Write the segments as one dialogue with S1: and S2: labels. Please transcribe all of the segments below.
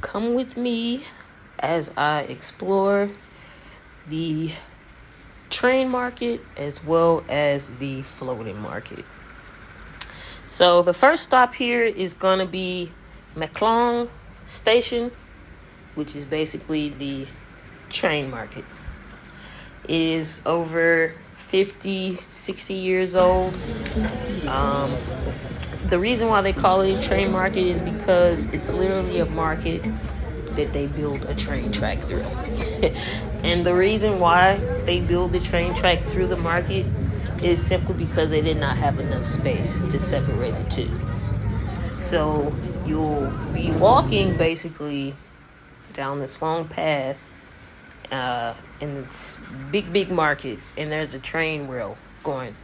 S1: come with me as I explore the train market as well as the floating market. So the first stop here is going to be Meklong Station, which is basically the train market. It is over 50, 60 years old. The reason why they call it a train market is because it's literally a market that they build a train track through. And the reason why they build the train track through the market is simply because they did not have enough space to separate the two. So you'll be walking basically down this long path in this big market, and there's a train rail going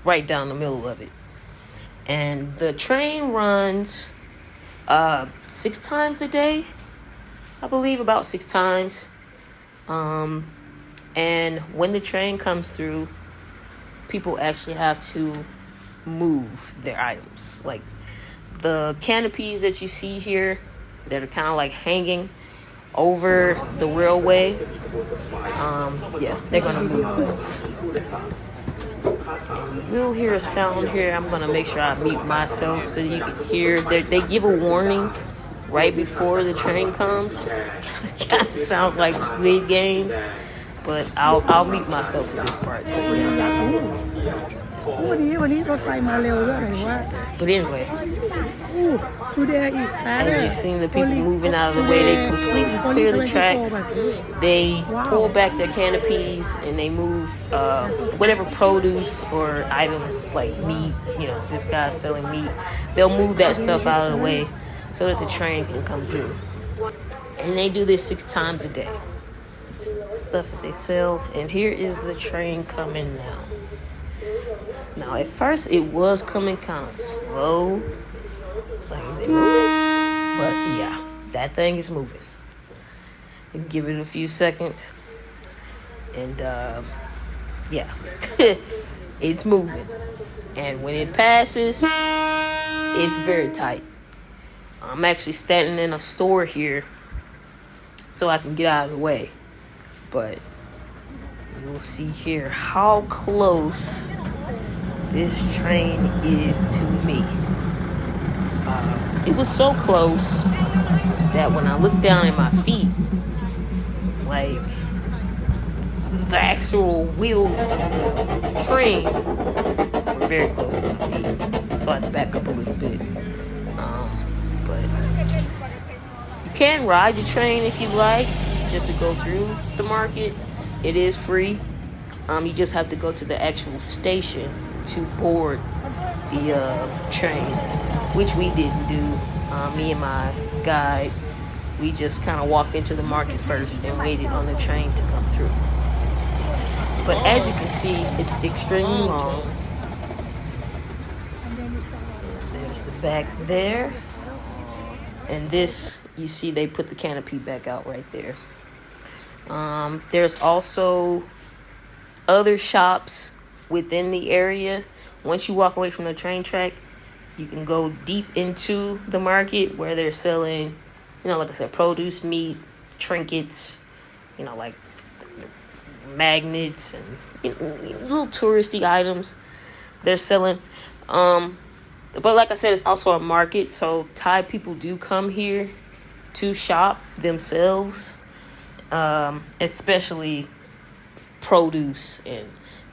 S1: right down the middle of it. And the train runs 6 times a day, I believe, about 6 times. And when the train comes through, people actually have to move their items. Like the canopies that you see here that are kind of like hanging over the railway, they're gonna move those. And you'll hear a sound here. I'm gonna make sure I mute myself so you can hear. They give a warning right before the train comes. Kind of sounds like Squid Games, but I'll mute myself for this part. So yes, but anyway, as you've seen the people moving out of the way, they completely clear the tracks. They pull back their canopies and they move whatever produce or items like meat. This guy's selling meat. They'll move that stuff out of the way so that the train can come through. And they do this 6 times a day. Stuff that they sell. And here is the train coming now. Now, at first, it was coming kind of slow. It's like, is it moving? But yeah, that thing is moving. You can give it a few seconds. And it's moving. And when it passes, it's very tight. I'm actually standing in a store here so I can get out of the way. But you'll see here how close this train is to me. It was so close that when I looked down at my feet, like the actual wheels of the train were very close to my feet. So I had to back up a little bit. But you can ride the train if you like, just to go through the market. It is free. You just have to go to the actual station to board the train, which we didn't do. Me and my guide, we just kind of walked into the market first and waited on the train to come through. But as you can see, it's extremely long. And there's the back there. And this, you see, they put the canopy back out right there. There's also other shops within the area. Once you walk away from the train track, you can go deep into the market where they're selling, like I said, produce, meat, trinkets, like magnets and little touristy items they're selling. But like I said, it's also a market, so Thai people do come here to shop themselves, especially produce and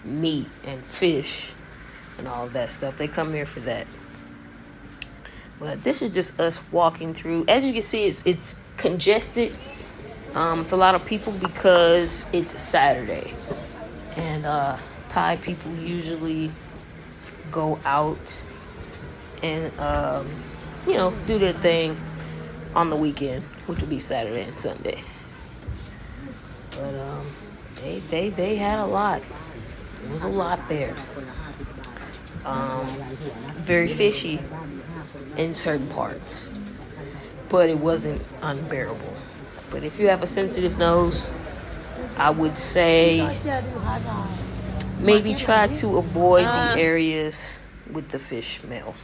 S1: meat and fish and all of that stuff. They come here for that. But this is just us walking through. As you can see, it's congested. It's a lot of people because it's Saturday. And Thai people usually go out and, do their thing on the weekend, which will be Saturday and Sunday. But they had a lot. It was a lot there. Very fishy in certain parts, but it wasn't unbearable. But if you have a sensitive nose, I would say maybe try to avoid the areas with the fish smell.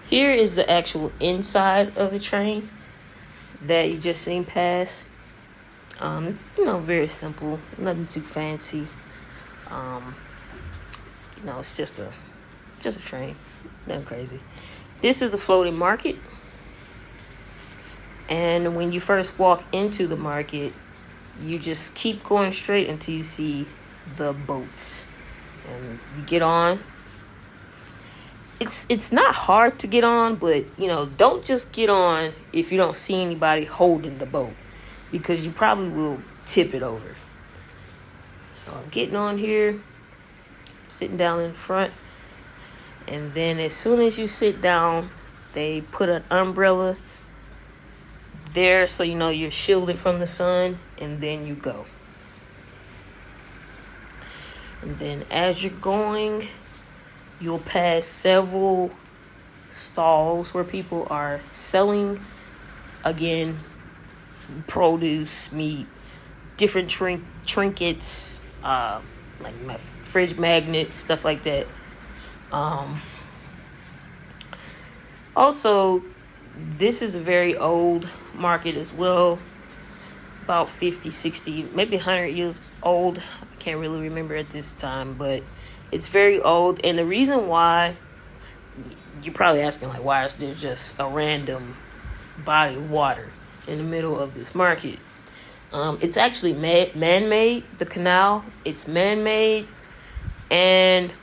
S1: Here is the actual inside of the train. that you just seen pass. It's, you know, very simple, nothing too fancy. You know, it's just a train, nothing crazy. This is the floating market, and when you first walk into the market, you just keep going straight until you see the boats, and you get on. It's not hard to get on, but you know, don't just get on if you don't see anybody holding the boat, because you probably will tip it over. So I'm getting on here, sitting down in front, and then as soon as you sit down, they put an umbrella there so you know you're shielded from the sun, and then you go. And then as you're going, you'll pass several stalls where people are selling, again, produce, meat, different trinkets, like my fridge magnets, stuff like that. Also, this is a very old market as well, about 50, 60, maybe 100 years old. I can't really remember at this time, but it's very old. And the reason why, you're probably asking, like, why is there just a random body of water in the middle of this market? It's actually man-made, the canal. It's man-made. And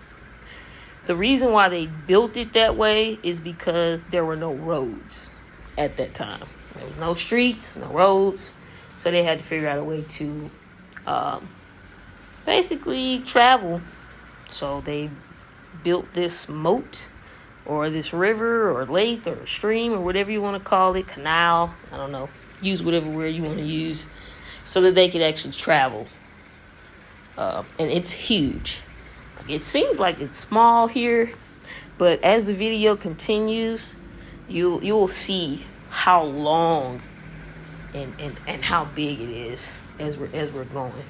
S1: the reason why they built it that way is because there were no roads at that time. There was no streets, no roads. So they had to figure out a way to basically travel. So they built this moat, or this river or lake or stream or whatever you want to call it, canal, I don't know, use whatever word you want to use, so that they could actually travel. And it's huge. It seems like it's small here, but as the video continues, you'll see how long and how big it is as we're going.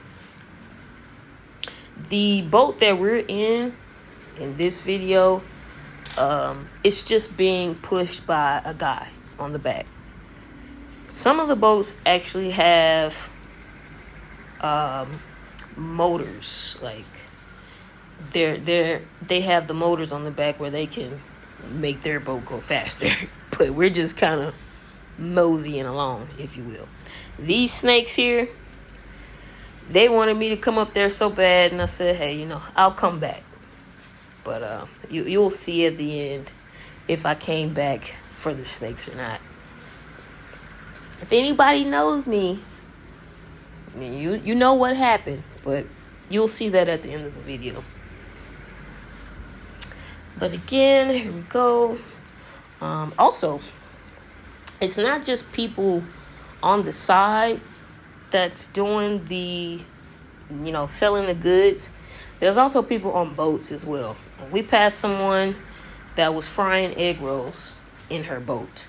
S1: The boat that we're in this video, it's just being pushed by a guy on the back. Some of the boats actually have motors, like they have the motors on the back where they can make their boat go faster. But we're just kind of moseying along, if you will. These snakes here, they wanted me to come up there so bad, and I said, hey, you know, I'll come back. But you'll see at the end if I came back for the snakes or not. If anybody knows me, then you know what happened, but you'll see that at the end of the video. But again, here we go. Also, it's not just people on the side that's doing the, you know, selling the goods. There's also people on boats as well. We passed someone that was frying egg rolls in her boat.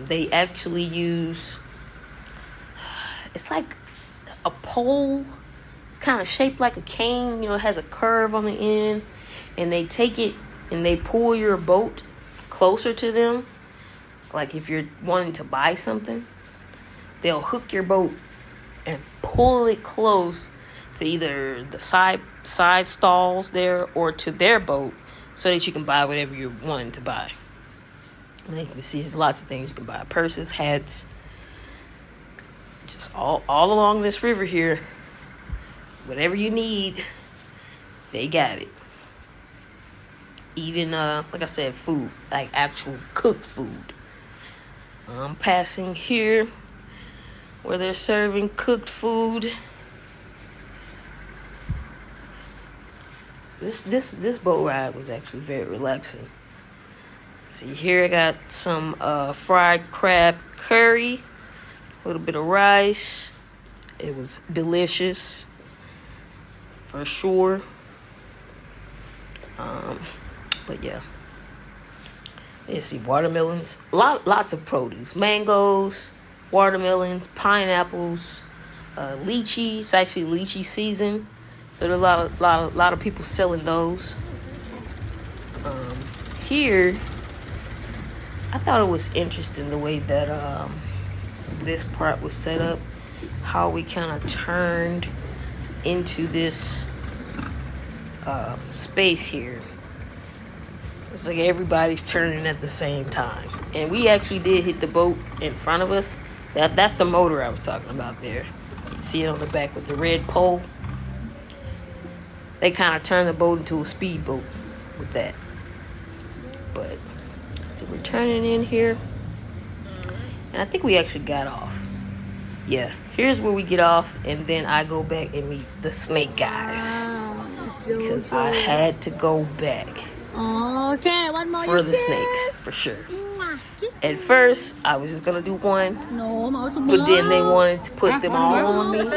S1: They actually use, it's like a pole. It's kind of shaped like a cane, you know, it has a curve on the end, and they take it and they pull your boat closer to them. Like if you're wanting to buy something, they'll hook your boat and pull it close to either the side stalls there or to their boat, so that you can buy whatever you're wanting to buy. And you can see there's lots of things you can buy: purses, hats, just all along this river here. Whatever you need, they got it. Even, like I said, food, like actual cooked food. I'm passing here where they're serving cooked food. This boat ride was actually very relaxing. See here, I got some fried crab curry, a little bit of rice. It was delicious, for sure. But yeah, let's see, watermelons, lots of produce, mangoes, watermelons, pineapples, lychee. It's actually lychee season, so there's a lot of people selling those. Here I thought it was interesting the way that this part was set up, how we kind of turned into this space here. It's like everybody's turning at the same time, and we actually did hit the boat in front of us. That's the motor I was talking about there. You can see it on the back with the red pole. They kind of turned the boat into a speedboat with that. But so we're turning in here, and I think we actually got off. Yeah, here's where we get off, and then I go back and meet the snake guys because I had to go back
S2: Okay, one more.
S1: for the snakes for sure. At first, I was just gonna do one, but then they wanted to put them all on me,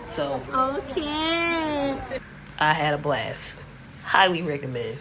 S1: so
S2: Okay.
S1: I had a blast. Highly recommend.